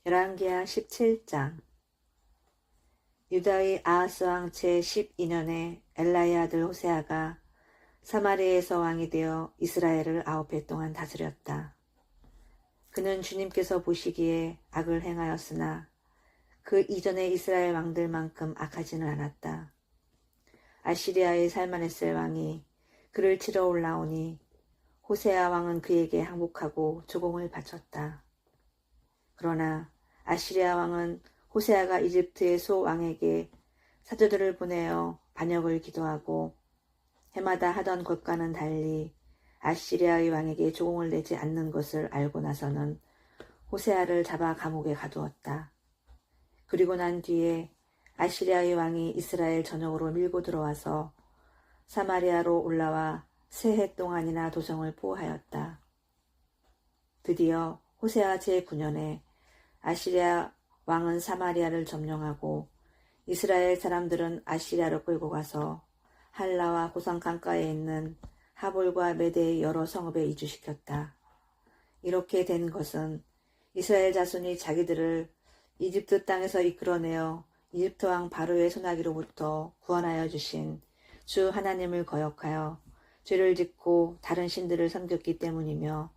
열왕기하 17장. 유다의 아하스 왕 제12년에 엘라의 아들 호세아가 사마리아에서 왕이 되어 이스라엘을 9해 동안 다스렸다. 그는 주님께서 보시기에 악을 행하였으나 그 이전의 이스라엘 왕들만큼 악하지는 않았다. 아시리아의 살마네셀 왕이 그를 치러 올라오니 호세아 왕은 그에게 항복하고 조공을 바쳤다. 그러나 아시리아 왕은 호세아가 이집트의 소 왕에게 사도들을 보내어 반역을 기도하고 해마다 하던 것과는 달리 아시리아의 왕에게 조공을 내지 않는 것을 알고 나서는 호세아를 잡아 감옥에 가두었다. 그리고 난 뒤에 아시리아의 왕이 이스라엘 전역으로 밀고 들어와서 사마리아로 올라와 3해 동안이나 도성을 포하였다. 드디어 호세아 제9년에 아시리아 왕은 사마리아를 점령하고 이스라엘 사람들은 아시리아로 끌고 가서 할라와 고산 강가에 있는 하볼과 메대의 여러 성읍에 이주시켰다. 이렇게 된 것은 이스라엘 자손이 자기들을 이집트 땅에서 이끌어내어 이집트 왕 바로의 손아귀로부터 구원하여 주신 주 하나님을 거역하여 죄를 짓고 다른 신들을 섬겼기 때문이며,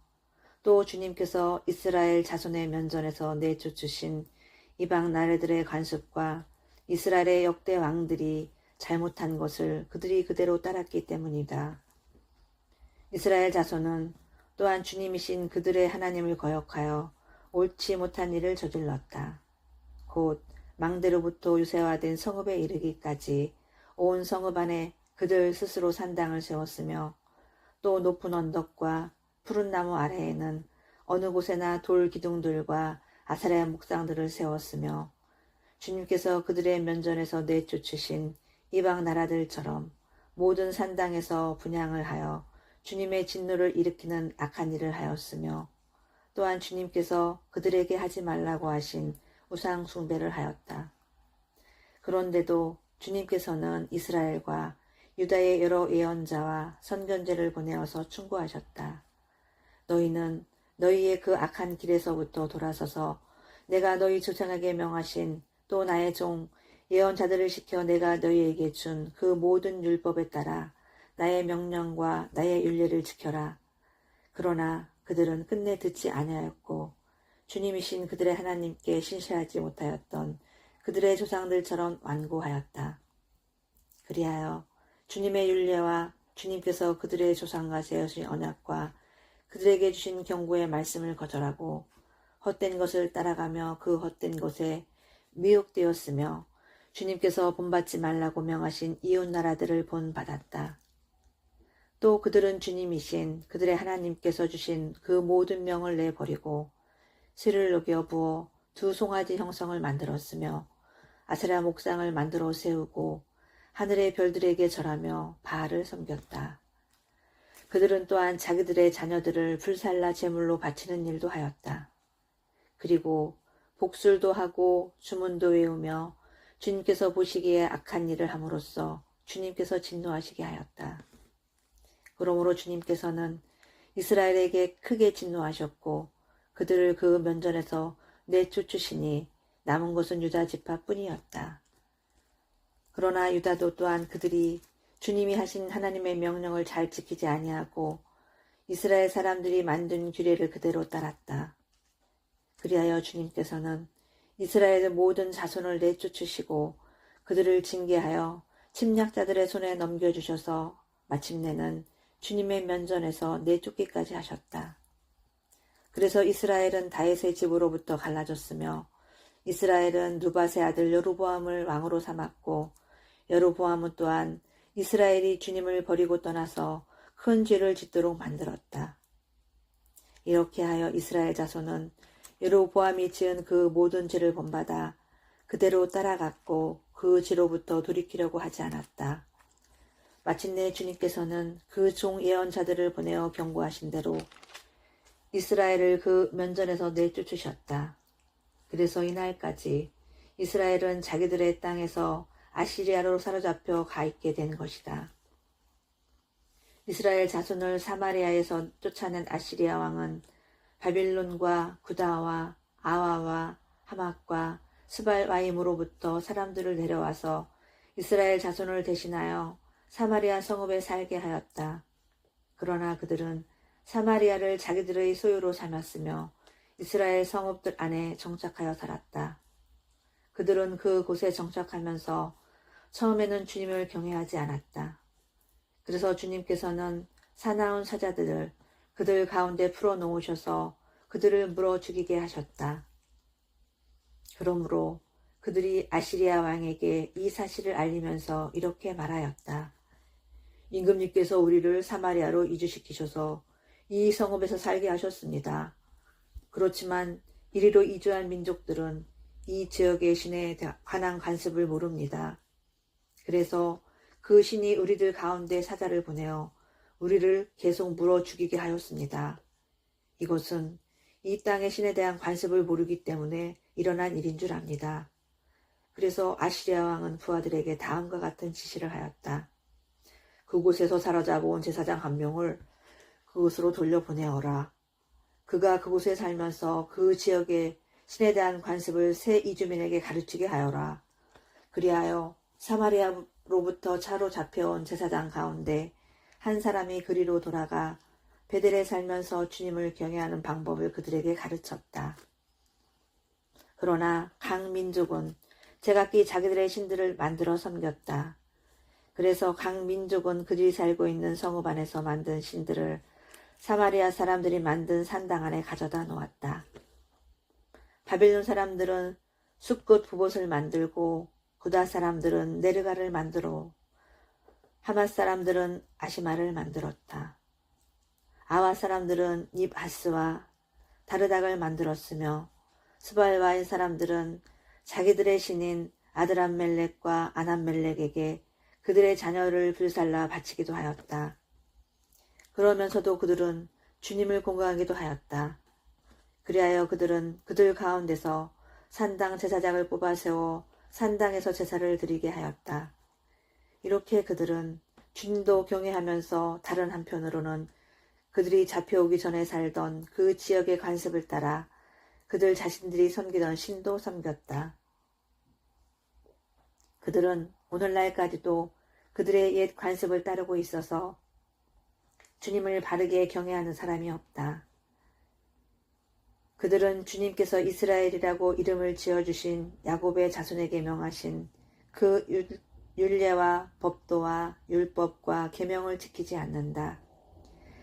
또 주님께서 이스라엘 자손의 면전에서 내쫓으신 이방 나라들의 간섭과 이스라엘의 역대 왕들이 잘못한 것을 그들이 그대로 따랐기 때문이다. 이스라엘 자손은 또한 주님이신 그들의 하나님을 거역하여 옳지 못한 일을 저질렀다. 곧 망대로부터 유세화된 성읍에 이르기까지 온 성읍 안에 그들 스스로 산당을 세웠으며, 또 높은 언덕과 푸른 나무 아래에는 어느 곳에나 돌 기둥들과 아사랴 목상들을 세웠으며, 주님께서 그들의 면전에서 내쫓으신 이방 나라들처럼 모든 산당에서 분향을 하여 주님의 진노를 일으키는 악한 일을 하였으며, 또한 주님께서 그들에게 하지 말라고 하신 우상 숭배를 하였다. 그런데도 주님께서는 이스라엘과 유다의 여러 예언자와 선견제를 보내어서 충고하셨다. 너희는 너희의 그 악한 길에서부터 돌아서서 내가 너희 조상에게 명하신 또 나의 종 예언자들을 시켜 내가 너희에게 준 그 모든 율법에 따라 나의 명령과 나의 율례를 지켜라. 그러나 그들은 끝내 듣지 아니하였고 주님이신 그들의 하나님께 신실하지 못하였던 그들의 조상들처럼 완고하였다. 그리하여 주님의 율례와 주님께서 그들의 조상과 세우신 언약과 그들에게 주신 경고의 말씀을 거절하고 헛된 것을 따라가며 그 헛된 것에 미혹되었으며, 주님께서 본받지 말라고 명하신 이웃 나라들을 본받았다. 또 그들은 주님이신 그들의 하나님께서 주신 그 모든 명을 내버리고 실을 녹여 부어 2 송아지 형성을 만들었으며, 아세라 목상을 만들어 세우고 하늘의 별들에게 절하며 바알을 섬겼다. 그들은 또한 자기들의 자녀들을 불살라 제물로 바치는 일도 하였다. 그리고 복술도 하고 주문도 외우며 주님께서 보시기에 악한 일을 함으로써 주님께서 진노하시게 하였다. 그러므로 주님께서는 이스라엘에게 크게 진노하셨고 그들을 그 면전에서 내쫓으시니 남은 것은 유다 지파뿐이었다. 그러나 유다도 또한 그들이 주님이 하신 하나님의 명령을 잘 지키지 아니하고 이스라엘 사람들이 만든 규례를 그대로 따랐다. 그리하여 주님께서는 이스라엘의 모든 자손을 내쫓으시고 그들을 징계하여 침략자들의 손에 넘겨주셔서 마침내는 주님의 면전에서 내쫓기까지 하셨다. 그래서 이스라엘은 다윗의 집으로부터 갈라졌으며, 이스라엘은 누밧의 아들 여로보암을 왕으로 삼았고, 여로보암은 또한 이스라엘이 주님을 버리고 떠나서 큰 죄를 짓도록 만들었다. 이렇게 하여 이스라엘 자손은 여로보암이 지은 그 모든 죄를 본받아 그대로 따라갔고 그 죄로부터 돌이키려고 하지 않았다. 마침내 주님께서는 그 종 예언자들을 보내어 경고하신 대로 이스라엘을 그 면전에서 내쫓으셨다. 그래서 이날까지 이스라엘은 자기들의 땅에서 아시리아로 사로잡혀 가 있게 된 것이다. 이스라엘 자손을 사마리아에서 쫓아낸 아시리아 왕은 바빌론과 구다와 아와와 하맛과 스발와임으로부터 사람들을 데려와서 이스라엘 자손을 대신하여 사마리아 성읍에 살게 하였다. 그러나 그들은 사마리아를 자기들의 소유로 삼았으며 이스라엘 성읍들 안에 정착하여 살았다. 그들은 그곳에 정착하면서 처음에는 주님을 경외하지 않았다. 그래서 주님께서는 사나운 사자들을 그들 가운데 풀어놓으셔서 그들을 물어 죽이게 하셨다. 그러므로 그들이 아시리아 왕에게 이 사실을 알리면서 이렇게 말하였다. 임금님께서 우리를 사마리아로 이주시키셔서 이 성읍에서 살게 하셨습니다. 그렇지만 이리로 이주한 민족들은 이 지역의 신에 관한 관습을 모릅니다. 그래서 그 신이 우리들 가운데 사자를 보내어 우리를 계속 물어 죽이게 하였습니다. 이것은 이 땅의 신에 대한 관습을 모르기 때문에 일어난 일인 줄 압니다. 그래서 아시리아 왕은 부하들에게 다음과 같은 지시를 하였다. 그곳에서 사로잡아온 제사장 한 명을 그곳으로 돌려보내어라. 그가 그곳에 살면서 그 지역의 신에 대한 관습을 새 이주민에게 가르치게 하여라. 그리하여 사마리아로부터 차로 잡혀온 제사장 가운데 한 사람이 그리로 돌아가 베델에 살면서 주님을 경외하는 방법을 그들에게 가르쳤다. 그러나 각 민족은 제각기 자기들의 신들을 만들어 섬겼다. 그래서 각 민족은 그들이 살고 있는 성읍 안에서 만든 신들을 사마리아 사람들이 만든 산당 안에 가져다 놓았다. 바빌론 사람들은 숲꽃 부봇을 만들고 구다 사람들은 네르가를 만들어 하맛 사람들은 아시마를 만들었다. 아와 사람들은 닙하스와 다르닥을 만들었으며 스발와인 사람들은 자기들의 신인 아드람멜렉과 아남멜렉에게 그들의 자녀를 불살라 바치기도 하였다. 그러면서도 그들은 주님을 공경하기도 하였다. 그리하여 그들은 그들 가운데서 산당 제사장을 뽑아 세워 산당에서 제사를 드리게 하였다. 이렇게 그들은 주님도 경외하면서 다른 한편으로는 그들이 잡혀오기 전에 살던 그 지역의 관습을 따라 그들 자신들이 섬기던 신도 섬겼다. 그들은 오늘날까지도 그들의 옛 관습을 따르고 있어서 주님을 바르게 경외하는 사람이 없다. 그들은 주님께서 이스라엘이라고 이름을 지어주신 야곱의 자손에게 명하신 그 율례와 법도와 율법과 계명을 지키지 않는다.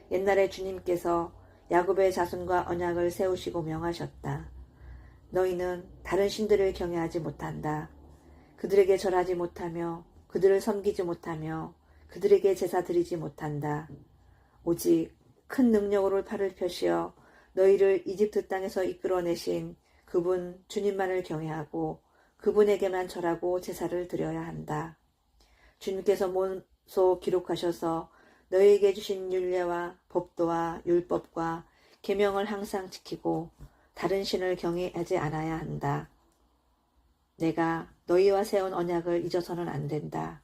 옛날에 주님께서 야곱의 자손과 언약을 세우시고 명하셨다. 너희는 다른 신들을 경외하지 못한다. 그들에게 절하지 못하며 그들을 섬기지 못하며 그들에게 제사 드리지 못한다. 오직 큰 능력으로 팔을 펴시어 너희를 이집트 땅에서 이끌어내신 그분 주님만을 경외하고 그분에게만 절하고 제사를 드려야 한다. 주님께서 몸소 기록하셔서 너희에게 주신 율례와 법도와 율법과 계명을 항상 지키고 다른 신을 경외하지 않아야 한다. 내가 너희와 세운 언약을 잊어서는 안 된다.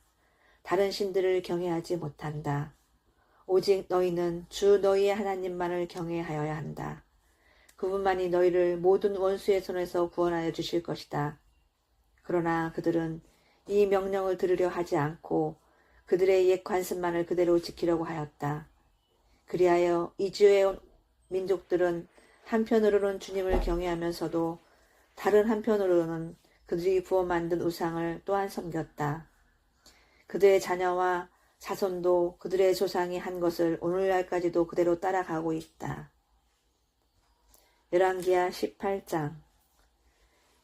다른 신들을 경외하지 못한다. 오직 너희는 주 너희의 하나님만을 경외하여야 한다. 그분만이 너희를 모든 원수의 손에서 구원하여 주실 것이다. 그러나 그들은 이 명령을 들으려 하지 않고 그들의 옛 관습만을 그대로 지키려고 하였다. 그리하여 이주해온 민족들은 한편으로는 주님을 경외하면서도 다른 한편으로는 그들이 부어 만든 우상을 또한 섬겼다. 그들의 자녀와 자손도 그들의 조상이 한 것을 오늘날까지도 그대로 따라가고 있다. 열왕기하 18장.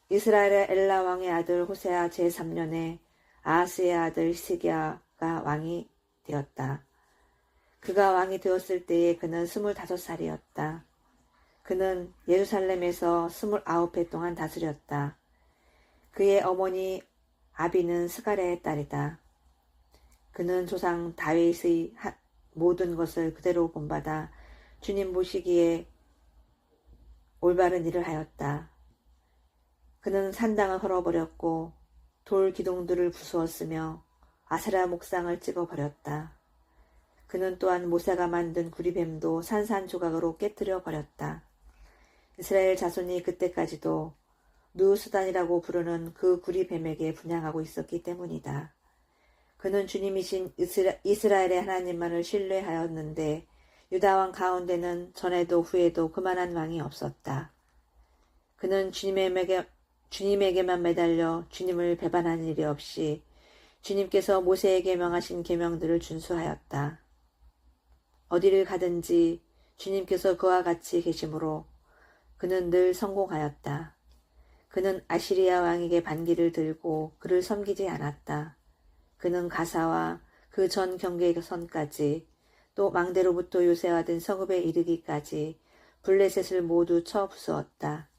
이스라엘의 엘라 왕의 아들 호세아 제3년에 아하스의 아들 히스기야가 왕이 되었다. 그가 왕이 되었을 때에 그는 25살이었다. 그는 예루살렘에서 29해 동안 다스렸다. 그의 어머니 아비는 스가랴의 딸이다. 그는 조상 다윗의 모든 것을 그대로 본받아 주님 보시기에 올바른 일을 하였다. 그는 산당을 헐어버렸고 돌 기둥들을 부수었으며 아세라 목상을 찍어버렸다. 그는 또한 모세가 만든 구리뱀도 산산조각으로 깨뜨려 버렸다. 이스라엘 자손이 그때까지도 누수단이라고 부르는 그 구리뱀에게 분향하고 있었기 때문이다. 그는 주님이신 이스라엘의 하나님만을 신뢰하였는데 유다 왕 가운데는 전에도 후에도 그만한 왕이 없었다. 그는 주님에게만 매달려 주님을 배반한 일이 없이 주님께서 모세에게 명하신 계명들을 준수하였다. 어디를 가든지 주님께서 그와 같이 계심으로 그는 늘 성공하였다. 그는 아시리아 왕에게 반기를 들고 그를 섬기지 않았다. 그는 가사와 그 전 경계선까지 또 망대로부터 요새화된 성읍에 이르기까지 블레셋을 모두 쳐 부수었다.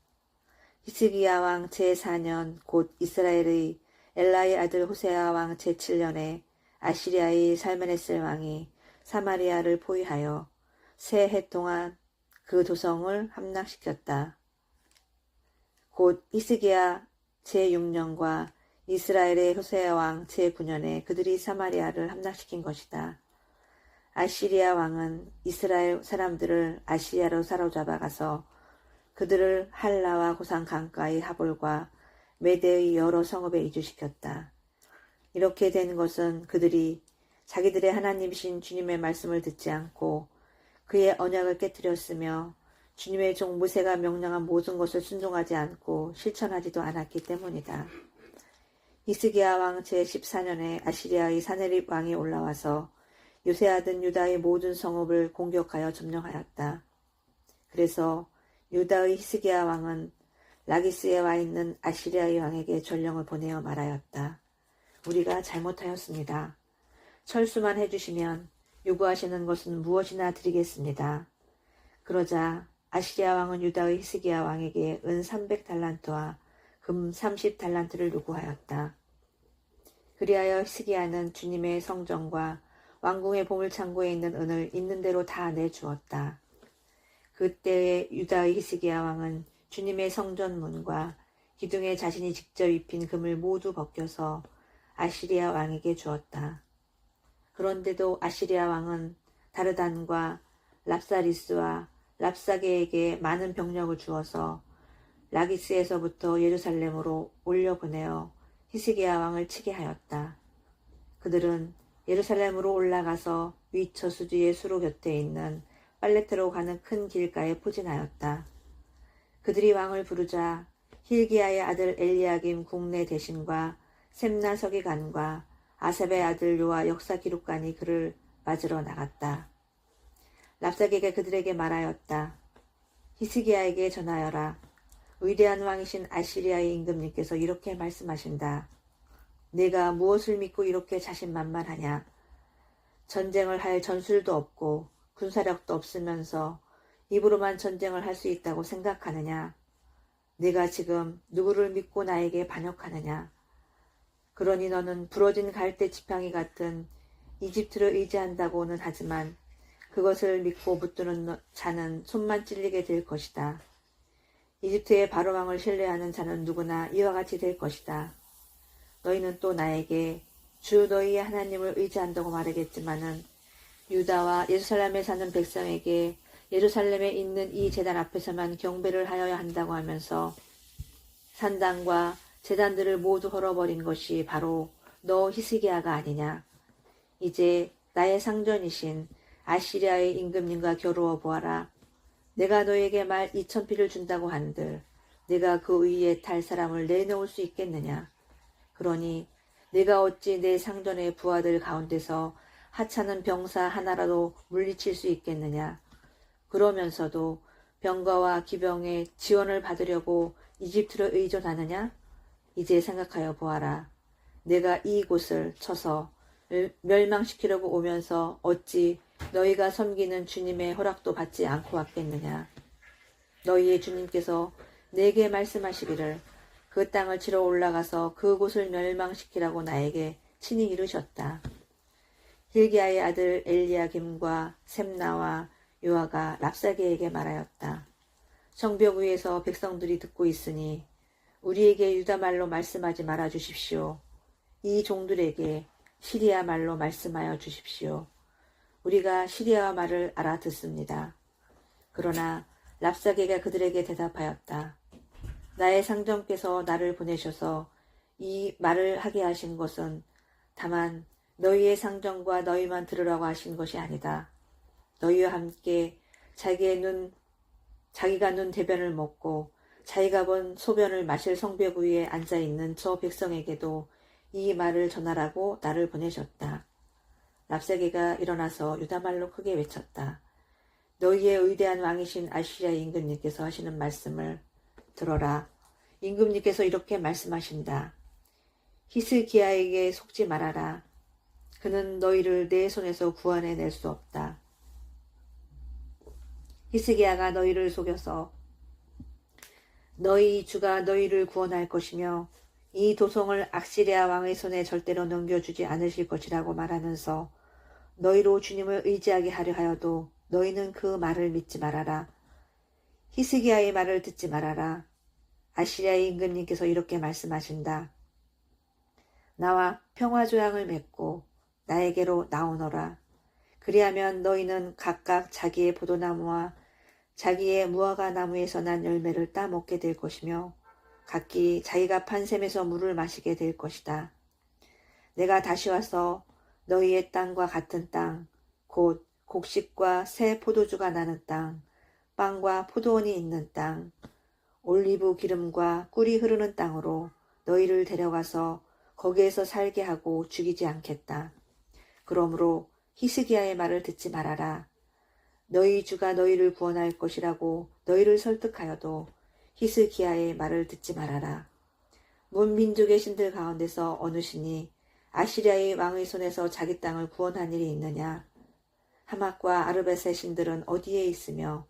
히스기야 왕 제4년 곧 이스라엘의 엘라의 아들 호세아 왕 제7년에 아시리아의 살메네스 왕이 사마리아를 포위하여 세 해 동안 그 도성을 함락시켰다. 곧 히스기야 제6년과 이스라엘의 호세아 왕 제9년에 그들이 사마리아를 함락시킨 것이다. 아시리아 왕은 이스라엘 사람들을 아시리아로 사로잡아 가서 그들을 할라와 고산 강가의 하볼과 메대의 여러 성읍에 이주시켰다. 이렇게 된 것은 그들이 자기들의 하나님이신 주님의 말씀을 듣지 않고 그의 언약을 깨뜨렸으며 주님의 종 모세가 명령한 모든 것을 순종하지 않고 실천하지도 않았기 때문이다. 히스기야 왕 제14년에 아시리아의 사네립 왕이 올라와서 요새하던 유다의 모든 성읍을 공격하여 점령하였다. 그래서 유다의 히스기야 왕은 라기스에 와 있는 아시리아의 왕에게 전령을 보내어 말하였다. 우리가 잘못하였습니다. 철수만 해주시면 요구하시는 것은 무엇이나 드리겠습니다. 그러자 아시리아 왕은 유다의 히스기야 왕에게 은 300달란트와 금 30달란트를 요구하였다. 그리하여 히스기야는 주님의 성전과 왕궁의 보물창고에 있는 은을 있는 대로 다 내주었다. 그때에 유다의 히스기야 왕은 주님의 성전 문과 기둥에 자신이 직접 입힌 금을 모두 벗겨서 아시리아 왕에게 주었다. 그런데도 아시리아 왕은 다르단과 랍사리스와 랍사게에게 많은 병력을 주어서 라기스에서부터 예루살렘으로 올려보내어 히스기야 왕을 치게 하였다. 그들은 예루살렘으로 올라가서 위처수지의 수로 곁에 있는 빨레트로 가는 큰 길가에 포진하였다. 그들이 왕을 부르자 힐기야의 아들 엘리야김 국내 대신과 셈나 서기관과 아삽의 아들 요아 역사 기록관이 그를 맞으러 나갔다. 랍사게가 그들에게 말하였다. 히스기야에게 전하여라. 위대한 왕이신 아시리아의 임금님께서 이렇게 말씀하신다. 내가 무엇을 믿고 이렇게 자신만만하냐. 전쟁을 할 전술도 없고 군사력도 없으면서 입으로만 전쟁을 할 수 있다고 생각하느냐. 내가 지금 누구를 믿고 나에게 반역하느냐. 그러니 너는 부러진 갈대 지팡이 같은 이집트를 의지한다고는 하지만 그것을 믿고 붙드는 자는 손만 찔리게 될 것이다. 이집트의 바로왕을 신뢰하는 자는 누구나 이와 같이 될 것이다. 너희는 또 나에게 주 너희의 하나님을 의지한다고 말하겠지만은 유다와 예루살렘에 사는 백성에게 예루살렘에 있는 이 제단 앞에서만 경배를 하여야 한다고 하면서 산당과 제단들을 모두 헐어버린 것이 바로 너 히스기야가 아니냐. 이제 나의 상전이신 아시리아의 임금님과 겨루어 보아라. 내가 너에게 말 2000피를 준다고 한들 내가 그 위에 탈 사람을 내놓을 수 있겠느냐. 그러니 내가 어찌 내 상전의 부하들 가운데서 하찮은 병사 하나라도 물리칠 수 있겠느냐. 그러면서도 병거와 기병의 지원을 받으려고 이집트를 의존하느냐. 이제 생각하여 보아라. 내가 이곳을 쳐서 멸망시키려고 오면서 어찌 너희가 섬기는 주님의 허락도 받지 않고 왔겠느냐. 너희의 주님께서 내게 말씀하시기를 그 땅을 치러 올라가서 그곳을 멸망시키라고 나에게 친히 이르셨다. 힐기야의 아들 엘리야김과 셈나와 요아가 랍사게에게 말하였다. 성벽 위에서 백성들이 듣고 있으니 우리에게 유다말로 말씀하지 말아 주십시오. 이 종들에게 시리아 말로 말씀하여 주십시오. 우리가 시리아 말을 알아듣습니다. 그러나 랍사게가 그들에게 대답하였다. 나의 상전께서 나를 보내셔서 이 말을 하게 하신 것은 다만 너희의 상전과 너희만 들으라고 하신 것이 아니다. 너희와 함께 자기가 눈 대변을 먹고 자기가 본 소변을 마실 성벽 위에 앉아있는 저 백성에게도 이 말을 전하라고 나를 보내셨다. 랍사게가 일어나서 유다말로 크게 외쳤다. 너희의 위대한 왕이신 아시리아의 임금님께서 하시는 말씀을 들어라. 임금님께서 이렇게 말씀하신다. 히스기야에게 속지 말아라. 그는 너희를 내 손에서 구원해낼 수 없다. 히스기야가 너희를 속여서 너희 주가 너희를 구원할 것이며 이 도성을 아시리아 왕의 손에 절대로 넘겨주지 않으실 것이라고 말하면서 너희로 주님을 의지하게 하려 하여도 너희는 그 말을 믿지 말아라. 히스기야의 말을 듣지 말아라. 아시리아의 임금님께서 이렇게 말씀하신다. 나와 평화조약을 맺고 나에게로 나오너라. 그리하면 너희는 각각 자기의 포도나무와 자기의 무화과 나무에서 난 열매를 따먹게 될 것이며 각기 자기가 판 샘에서 물을 마시게 될 것이다. 내가 다시 와서 너희의 땅과 같은 땅, 곧 곡식과 새 포도주가 나는 땅, 빵과 포도원이 있는 땅, 올리브 기름과 꿀이 흐르는 땅으로 너희를 데려가서 거기에서 살게 하고 죽이지 않겠다. 그러므로 히스기야의 말을 듣지 말아라. 너희 주가 너희를 구원할 것이라고 너희를 설득하여도 히스기야의 말을 듣지 말아라. 문민족의 신들 가운데서 어느 신이 아시리아의 왕의 손에서 자기 땅을 구원한 일이 있느냐? 하맛과 아르벳의 신들은 어디에 있으며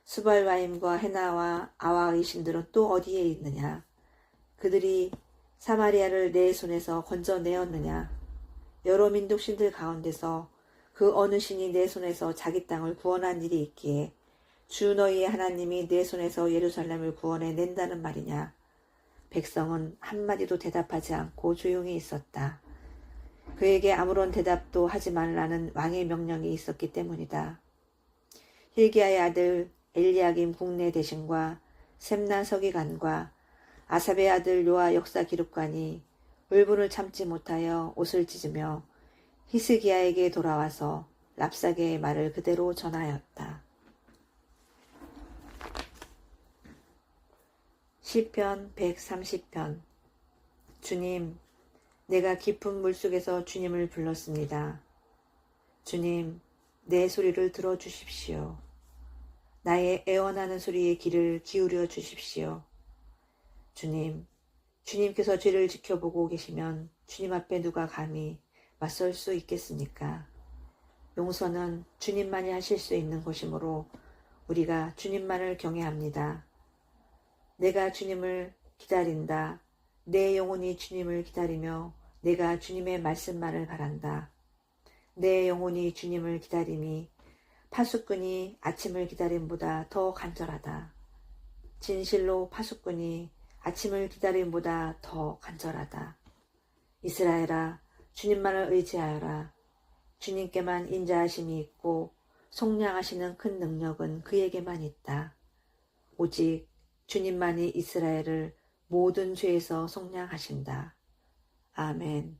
수발와임과 헤나와 아와의 신들은 또 어디에 있느냐? 그들이 사마리아를 내 손에서 건져내었느냐? 여러 민족 신들 가운데서 그 어느 신이 내 손에서 자기 땅을 구원한 일이 있기에 주 너희의 하나님이 내 손에서 예루살렘을 구원해 낸다는 말이냐? 백성은 한마디도 대답하지 않고 조용히 있었다. 그에게 아무런 대답도 하지 말라는 왕의 명령이 있었기 때문이다. 힐기야의 아들 엘리야김 국내 대신과 셈나 서기관과 아삽의 아들 요아 역사 기록관이 울분을 참지 못하여 옷을 찢으며 히스기야에게 돌아와서 랍사게의 말을 그대로 전하였다. 시편 130편. 주님, 내가 깊은 물속에서 주님을 불렀습니다. 주님, 내 소리를 들어주십시오. 나의 애원하는 소리에 귀를 기울여 주십시오. 주님, 주님께서 죄를 지켜보고 계시면 주님 앞에 누가 감히 맞설 수 있겠습니까? 용서는 주님만이 하실 수 있는 것이므로 우리가 주님만을 경외합니다. 내가 주님을 기다린다. 내 영혼이 주님을 기다리며 내가 주님의 말씀만을 바란다. 내 영혼이 주님을 기다림이 파수꾼이 아침을 기다림보다 더 간절하다. 진실로 파수꾼이 아침을 기다림보다 더 간절하다. 이스라엘아, 주님만을 의지하여라. 주님께만 인자하심이 있고 속량하시는 큰 능력은 그에게만 있다. 오직 주님만이 이스라엘을 모든 죄에서 속량하신다. 아멘.